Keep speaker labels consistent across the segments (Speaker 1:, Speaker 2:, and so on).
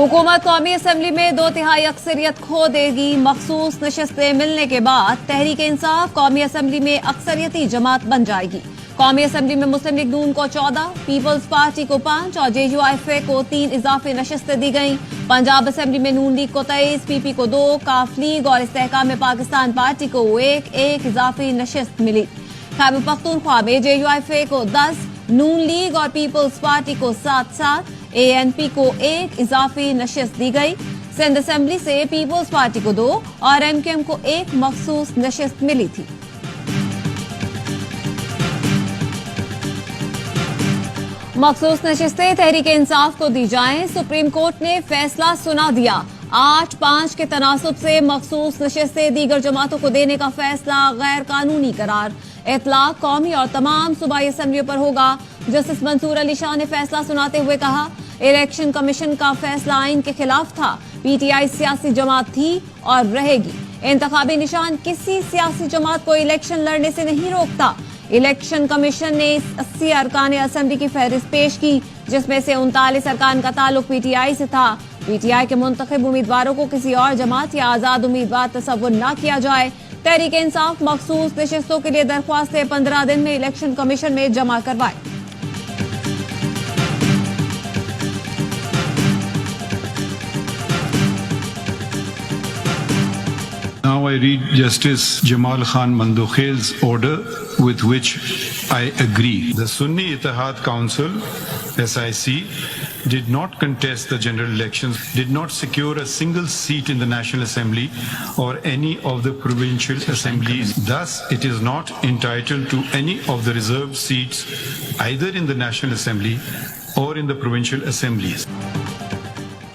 Speaker 1: हुकूमत कौमी असम्बली में 2/3 अक्सरियत खो देगी। मखसूस नशस्तें मिलने के बाद तहरीक इंसाफ कौमी असम्बली में अक्सरियती जमात बन जाएगी। कौमी असम्बली में मुस्लिम लीग नून को 14, पीपल्स पार्टी को 5 और JUIFA को 3 इजाफी नशस्तें दी गईं। पंजाब असम्बली में नून लीग को 23, PP को 2, काफ लीग और इस्तेहकाम पाकिस्तान पार्टी को 1 इजाफी नशस्त मिली। खैबर पख्तूनख्वा में JUIFA को 10, नून लीग और पीपल्स पार्टी को 7, ANP को 1 इजाफी नशस्त दी गई। सिंध असेंबली से पीपल्स पार्टी को 2 और MKM को 1 मखसूस नशस्त मिली थी। मखसूस नशस्तें तहरीक इंसाफ को दी जाएं। सुप्रीम कोर्ट ने फैसला सुना दिया। 8-5 के तनासुब से मखसूस नशस्तें दीगर जमातों को देने का फैसला गैर कानूनी करार। इतलाक कौमी और तमाम सूबाई असम्बलियों पर होगा। जस्टिस मंसूर अली शाह ने फैसला सुनाते हुए कहा, इलेक्शन कमीशन का फैसला आइन के खिलाफ था। PTI सियासी जमात थी और रहेगी। इंतखाबी निशान किसी सियासी जमात को इलेक्शन लड़ने से नहीं रोकता। इलेक्शन कमीशन ने 80 अरकान असम्बली की फहरिस्त पेश की, जिसमें से 39 अरकान का ताल्लुक PTI से था। PTI के मुंतखब उम्मीदवारों को किसी और जमात या आजाद उम्मीदवार तस्वुर न किया जाए। तहरीक इंसाफ मखसूस नशस्तों के लिए दरख्वास्तें 15 दिन में इलेक्शन कमीशन में जमा करवाए।
Speaker 2: Now I read Justice Jamal Khan Mandukhail's order with which I agree. The Sunni Ittihad Council, SIC, did not contest the general elections, did not secure a single seat in the National Assembly or any of the provincial assemblies. Thus, it is not entitled to any of the reserved seats either in the National Assembly or in the provincial assemblies.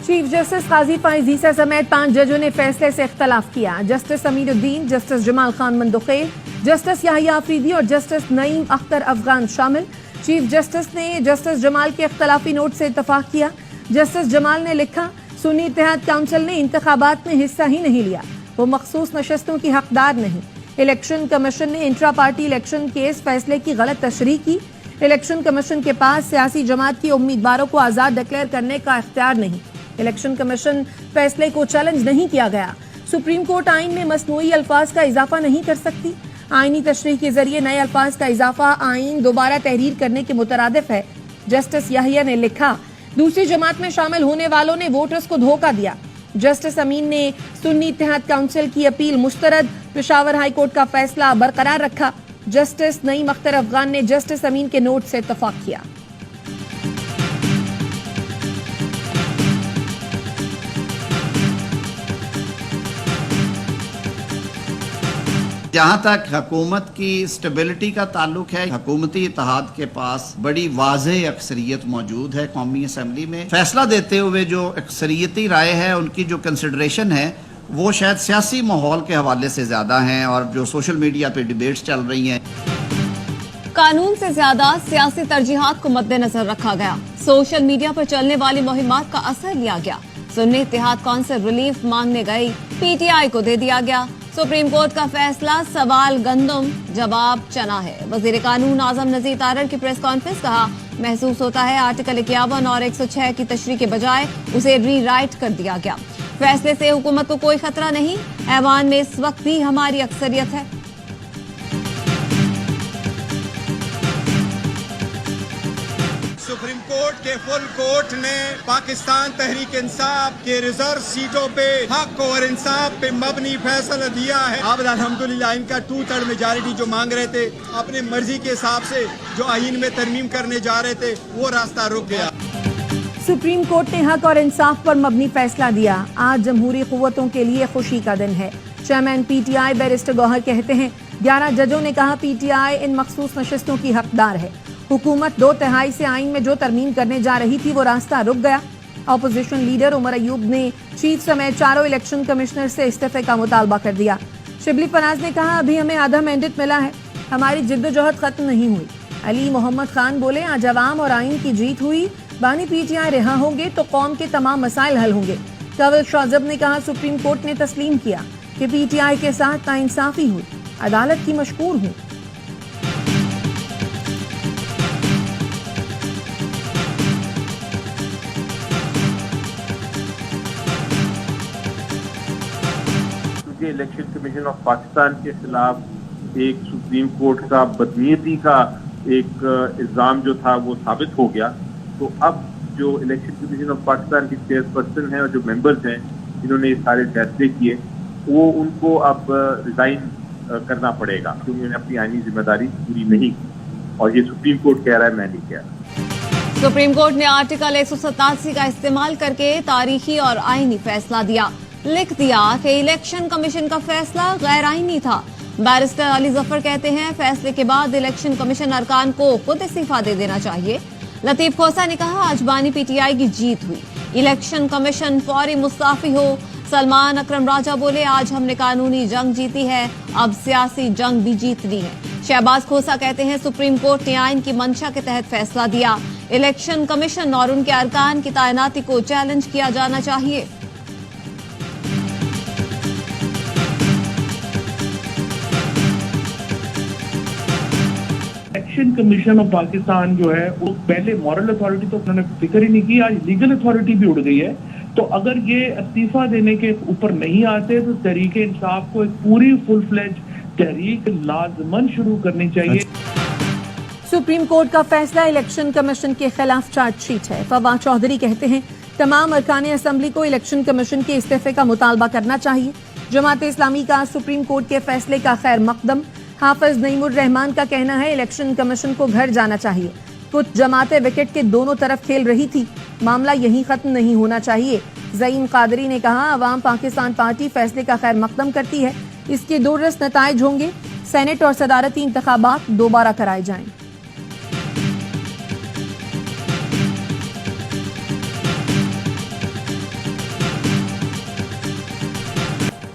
Speaker 3: Chief justice Qazi Faez Isa समेत 5 जजों ने फैसले से इख्तलाफ किया। Justice Amiruddin, justice Jamal Khan Mandokhail, justice Yahya Afridi और justice Naeem Akhtar Afghan शामिल। Chief justice ने जस्टिस जमाल के इख्तलाफी नोट से इत्तफाक किया। जस्टिस जमाल ने लिखा, सुन्नी इत्तेहाद काउंसिल ने इंतखाबात में हिस्सा ही नहीं लिया, वो मखसूस नशस्तों की हकदार नहीं। इलेक्शन कमीशन ने इंट्रा पार्टी इलेक्शन के इस फैसले की गलत तशरीह की। इलेक्शन कमीशन के पास सियासी जमात के उम्मीदवारों को आज़ाद डिक्लेयर करने का इख्तियार नहीं। इलेक्शन कमीशन फैसले को चैलेंज नहीं किया गया। सुप्रीम कोर्ट आइन में मसनूई अल्फाज का इजाफा नहीं कर सकती। आइनी तशरीह के जरिए नए अल्फाज का इजाफा आइन दोबारा तहरीर करने के मुतरादिफ है। जस्टिस याहिया ने लिखा, दूसरी जमात में शामिल होने वालों ने वोटर्स को धोखा दिया। जस्टिस अमीन ने सुन्नी इत्तेहाद काउंसिल की अपील मुस्तरद, पेशावर हाई कोर्ट का फैसला बरकरार रखा। जस्टिस नईम अख्तर अफगान ने जस्टिस अमीन के नोट से इत्तफाक किया।
Speaker 4: जहाँ तक हुकूमत की स्टेबिलिटी का ताल्लुक है, हुकूमती इत्तेहाद के पास बड़ी वाज़ेह अक्सरियत मौजूद है। कौमी असम्बली में फैसला देते हुए जो अक्सरियती राय है, उनकी जो कंसिडरेशन है, वो शायद सियासी माहौल के हवाले से ज़्यादा हैं और जो सोशल मीडिया पे डिबेट्स चल रही हैं।
Speaker 1: कानून से ज्यादा सियासी तरजीहात को मद्देनजर रखा गया। सोशल मीडिया पर चलने वाली मुहिमात का असर लिया गया। सुन्नी इत्तेहाद कौंसिल रिलीफ मांगने गई, PTI को दे दिया गया। सुप्रीम कोर्ट का फैसला, सवाल गंदम जवाब चना है। वजीर कानून आजम नजीर तारड़ की प्रेस कॉन्फ्रेंस, कहा, महसूस होता है आर्टिकल 51 और 106 की तशरीह के बजाय उसे रीराइट कर दिया गया। फैसले से हुकूमत को कोई खतरा नहीं, ऐवान में इस वक्त भी हमारी अक्सरियत है।
Speaker 5: सुप्रीम कोर्ट के फुल कोर्ट ने पाकिस्तान तहरीक इंसाफ के रिजर्व सीटों पे हक और इंसाफ पे मबनी फैसला दिया है। अब अल्हम्दुलिल्लाह इनका 2/3 मेजॉरिटी जो मांग रहे थे, अपने मर्जी के हिसाब से जो आइन में तरमीम करने जा रहे थे, वो रास्ता रुक गया।
Speaker 3: सुप्रीम कोर्ट ने हक और इंसाफ पर मबनी फैसला दिया। आज जमहूरी कुव्वतों के लिए खुशी का दिन है। चेयरमैन PTI बैरिस्टर गौहर कहते हैं, 11 जजों ने कहा PTI इन मखसूस नशस्तों की हकदार है। हुकूमत 2/3 से आइन में जो तरमीम करने जा रही थी, वो रास्ता रुक गया। अपोजिशन लीडर उमर अयूब ने चीफ समेत 4 इलेक्शन कमिश्नर से इस्तीफे का मुतालबा कर दिया। शिबली फराज ने कहा, अभी हमें आधा मैंडेट मिला है, हमारी जिद्दोजहद खत्म नहीं हुई। अली मोहम्मद खान बोले, आज अवाम और आइन की जीत हुई, बानी PTI रिहा होंगे तो कौम के तमाम मसाइल हल होंगे। कवल शाजब ने कहा, सुप्रीम कोर्ट ने तस्लीम किया कि PTI के साथ नाइंसाफी हुई, अदालत की मशकूर हूँ।
Speaker 6: کہ الیکشن کمیشن آف پاکستان کے خلاف ایک سپریم کورٹ کا بدنیتی کا ایک الزام جو تھا وہ ثابت ہو گیا، تو اب جو الیکشن کمیشن آف پاکستان کی چیئر پرسن ہیں اور جو ممبرز ہیں جنہوں نے یہ سارے فیصلے کیے، وہ ان کو اب ریزائن کرنا پڑے گا کیونکہ انہوں نے اپنی آئینی ذمہ داری پوری نہیں کی، اور یہ سپریم کورٹ کہہ رہا ہے، میں نہیں کہہ رہا۔
Speaker 1: سپریم کورٹ نے آرٹیکل 187 کا استعمال کر کے تاریخی اور آئینی فیصلہ دیا، لکھ دیا کہ الیکشن کمیشن کا فیصلہ غیر آئینی تھا۔ بیرسٹر علی ظفر کہتے ہیں فیصلے کے بعد الیکشن کمیشن ارکان کو خود استعفیٰ دے دینا چاہیے۔ لطیف کھوسا نے کہا آج بانی پی ٹی آئی کی جیت ہوئی، الیکشن کمیشن فوری مستعفی ہو۔ سلمان اکرم راجہ بولے آج ہم نے قانونی جنگ جیتی ہے، اب سیاسی جنگ بھی جیتنی ہے۔ شہباز کھوسا کہتے ہیں سپریم کورٹ نے آئین کی منشا کے تحت فیصلہ دیا، الیکشن کمیشن اور ان کے ارکان کی تعیناتی کو چیلنج کیا جانا چاہیے۔
Speaker 7: الیکشن کمیشن آف پاکستان جو ہے وہ پہلے مورل اتھارٹی تو انہوں نے فکر ہی نہیں کی، آج لیگل اتھارٹی بھی اڑ گئی ہے۔ تو اگر یہ استعفیٰ دینے کے اوپر نہیں آتے تو تحریک انصاف کو ایک پوری فل فلیج تحریک لازماً شروع کرنی چاہیے۔
Speaker 3: سپریم کورٹ کا فیصلہ الیکشن کمیشن کے خلاف چارج شیٹ ہے۔ فواد چودھری کہتے ہیں تمام ارکان اسمبلی کو الیکشن کمیشن کے استعفے کا مطالبہ کرنا چاہیے۔ جماعت اسلامی کا سپریم کورٹ کے فیصلے کا خیر مقدم۔ حافظ نعیم الرحمان کا کہنا ہے الیکشن کمیشن کو گھر جانا چاہیے، کچھ جماعتیں وکٹ کے دونوں طرف کھیل رہی تھی، معاملہ یہیں ختم نہیں ہونا چاہیے۔ زعیم قادری نے کہا عوام پاکستان پارٹی فیصلے کا خیر مقدم کرتی ہے، اس کے دورس نتائج ہوں گے، سینٹ اور صدارتی انتخابات دوبارہ کرائے جائیں۔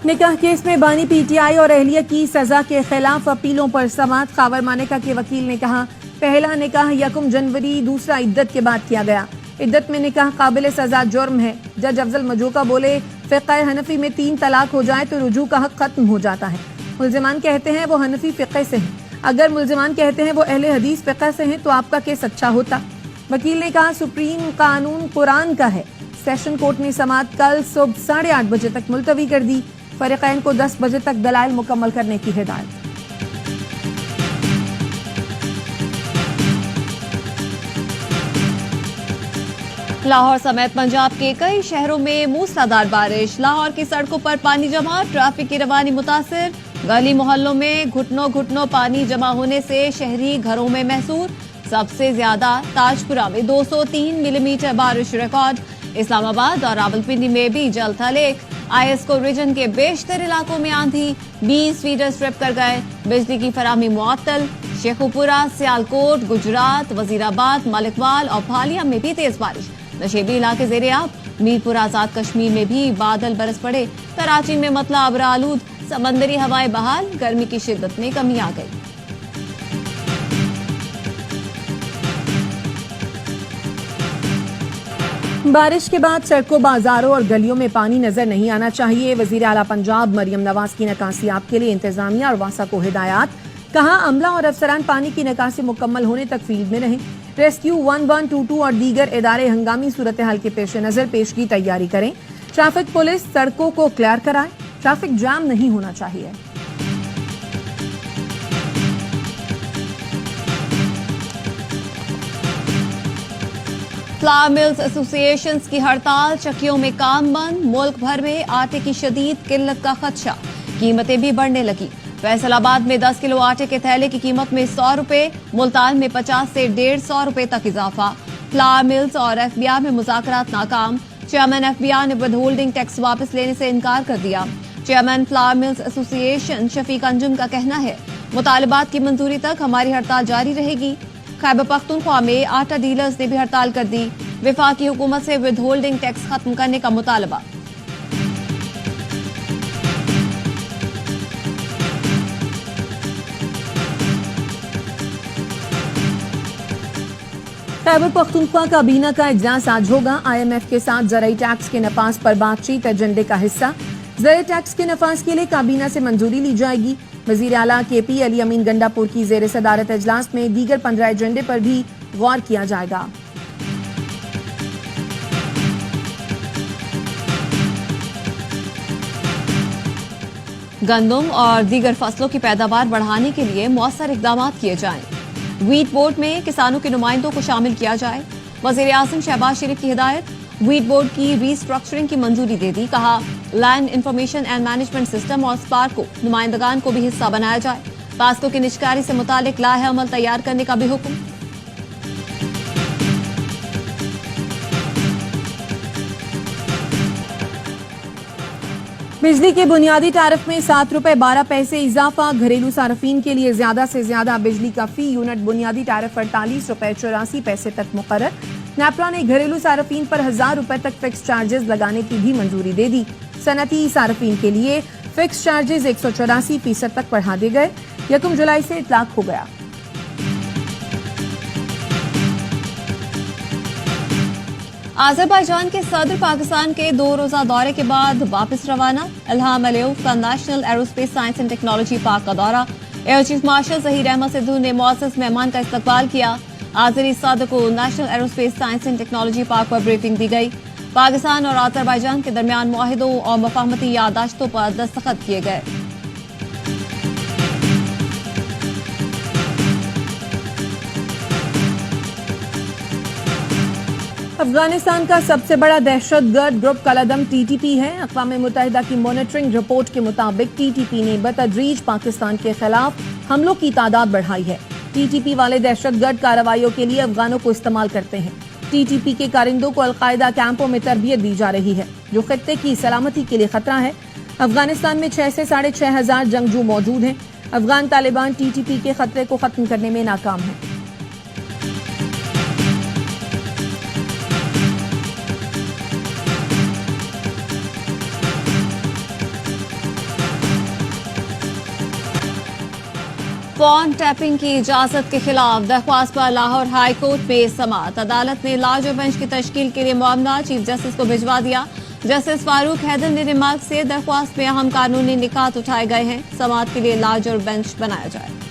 Speaker 3: نکاح کیس میں بانی پی ٹی آئی اور اہلیہ کی سزا کے خلاف اپیلوں پر سماعت۔ خاور مانیکا کے وکیل نے کہا پہلا نکاح 1 جنوری، دوسرا عدت کے بعد کیا گیا، عدت میں نکاح قابل سزا جرم ہے۔ جج افضل مجوکا بولے فقہ حنفی میں 3 طلاق ہو جائے تو رجوع کا حق ختم ہو جاتا ہے۔ ملزمان کہتے ہیں وہ حنفی فقہ سے ہیں، اگر ملزمان کہتے ہیں وہ اہل حدیث فقہ سے ہیں تو آپ کا کیس اچھا ہوتا۔ وکیل نے کہا سپریم قانون قرآن کا ہے۔ سیشن کورٹ نے سماعت کل صبح 8:30 بجے تک ملتوی کر دی، فریقین کو 10 بجے تک دلائل مکمل کرنے کی ہدایت۔
Speaker 1: لاہور سمیت پنجاب کے کئی شہروں میں موسلادھار بارش، لاہور کی سڑکوں پر پانی جمع، ٹریفک کی روانی متاثر، گلی محلوں میں گھٹنوں پانی جمع ہونے سے شہری گھروں میں محصور۔ سب سے زیادہ تاجپورہ میں 203 ملی میٹر بارش ریکارڈ، اسلام آباد اور راولپنڈی میں بھی جل تھا لیک۔ ISCO ریجن کے بیشتر علاقوں میں آندھی، 20 فیڈر اسٹرپ کر گئے، بجلی کی فراہمی معطل۔ شیخوپورہ، سیالکوٹ، گجرات، وزیر آباد، ملکوال اور بھالیا میں بھی تیز بارش، نشیبی علاقے زیر آب۔ میرپور آزاد کشمیر میں بھی بادل برس پڑے، کراچی میں مطلع ابر آلود، سمندری ہوائیں بحال، گرمی کی شدت میں کمی آ گئی۔
Speaker 3: بارش کے بعد سڑکوں، بازاروں اور گلیوں میں پانی نظر نہیں آنا چاہیے۔ وزیر اعلیٰ پنجاب مریم نواز کی نکاسیاب کے لیے انتظامیہ اور واسا کو ہدایات، کہا عملہ اور افسران پانی کی نکاسی مکمل ہونے تک فیلڈ میں رہیں۔ ریسکیو 1122 اور دیگر ادارے ہنگامی صورتحال کے پیش نظر پیشگی تیاری کریں۔ ٹریفک پولیس سڑکوں کو کلیئر کرائے، ٹریفک جام نہیں ہونا چاہیے۔
Speaker 1: فلاور ملز ایسوسی ایشنز کی ہڑتال، چکیوں میں کام بند، ملک بھر میں آٹے کی شدید قلت کا خدشہ، قیمتیں بھی بڑھنے لگی۔ فیصل آباد میں 10 کلو آٹے کے تھیلے کی قیمت میں 100 روپے، ملتان میں 50 سے 150 روپے تک اضافہ۔ فلاور ملز اور FBR میں مذاکرات ناکام، چیئرمین FBR نے ود ہولڈنگ ٹیکس واپس لینے سے انکار کر دیا۔ چیئرمین فلاور ملز ایسوسی ایشن شفیق انجم کا کہنا ہے مطالبات کی منظوری تک ہماری ہڑتال جاری رہے گی۔ خیبر پختونخوا میں آٹا ڈیلرز نے بھی ہڑتال کر دی، وفاقی حکومت سے ود ہولڈنگ ٹیکس ختم کرنے کا مطالبہ۔
Speaker 3: خیبر پختونخوا کابینہ کا اجلاس آج ہوگا۔ IMF کے ساتھ زرعی ٹیکس کے نفاذ پر بات چیت ایجنڈے کا حصہ۔ زرعی ٹیکس کے نفاذ کے لیے کابینہ سے منظوری لی جائے گی۔ وزیر اعلیٰ KP علی امین گنڈا پور کی زیر صدارت اجلاس میں دیگر 15 ایجنڈے پر بھی غور کیا جائے گا۔
Speaker 1: गंदम और दीगर फसलों की पैदावार बढ़ाने के लिए मौसर इकदाम किए जाएं। वीट बोर्ड में किसानों के नुमाइंदों को शामिल किया जाए। वज़ीर-ए-आज़म शहबाज शरीफ की हिदायत, वीट बोर्ड की रीस्ट्रक्चरिंग की मंजूरी दे दी। कहा land information and management system और स्पार्क को नुमाइंदगान को भी हिस्सा बनाया जाए। पास्को की निजकारी से मुतालिक लाहे अमल तैयार करने का भी हुक्म।
Speaker 3: बिजली के बुनियादी टैरिफ में 7 रुपए 12 पैसे इजाफा। घरेलू सार्फिन के लिए ज्यादा से ज्यादा बिजली का फी यूनिट बुनियादी टैरिफ 48 रुपए 84 पैसे तक मुकर्रर। नेपरा ने घरेलू सार्फिन पर 1000 रुपए तक फिक्स चार्जेस लगाने की भी मंजूरी दे दी। सनती सार्फिन के लिए फिक्स चार्जेस 184% तक बढ़ा दिए गए। 1 जुलाई से इतलाक हो गया।
Speaker 1: आज़रबाईजान के सदर पाकिस्तान के 2 रोजा दौरे के बाद वापस रवाना। इल्हाम अलीयव का National Aerospace Science and Technology Park का दौरा। Air chief marshal Zaheer Ahmed Sidhu ने मुअज़्ज़ज़ मेहमान का इस्तकबाल किया। आज़री सदर को National Aerospace Science and Technology Park पर ब्रीफिंग दी गई। पाकिस्तान और आज़रबाईजान के दरमियान मुआहिदों और मफाहमती यादाश्तों पर दस्तखत किए गए।
Speaker 3: अफगानिस्तान का सबसे बड़ा दहशतगर्द ग्रुप कलअदम टीटीपी है। अक़वाम मुत्तहिदा की मॉनिटरिंग रिपोर्ट के मुताबिक टीटीपी ने बतदरीज पाकिस्तान के खिलाफ हमलों की तादाद बढ़ाई है। टीटीपी वाले दहशतगर्द कार्रवाइयों के लिए अफगानों को इस्तेमाल करते हैं। टीटीपी के कारिंदों को अलकायदा कैंपों में तरबियत दी जा रही है, जो खित्ते की सलामती के लिए खतरा है। अफगानिस्तान में 6 से 6,500 जंगजू मौजूद हैं। अफगान तालिबान टीटीपी के खतरे को खत्म करने में नाकाम है।
Speaker 1: फोन टैपिंग की इजाजत के खिलाफ दरख्वास्त पर लाहौर हाई कोर्ट में समाअत। अदालत ने लार्ज बेंच की तश्कील के लिए मामला चीफ जस्टिस को भिजवा दिया। जस्टिस फारूक हैदर ने रिमार्क से दरख्वास्त में अहम कानूनी निकात उठाए गए हैं। समाअत के लिए लार्ज बेंच बनाया जाए।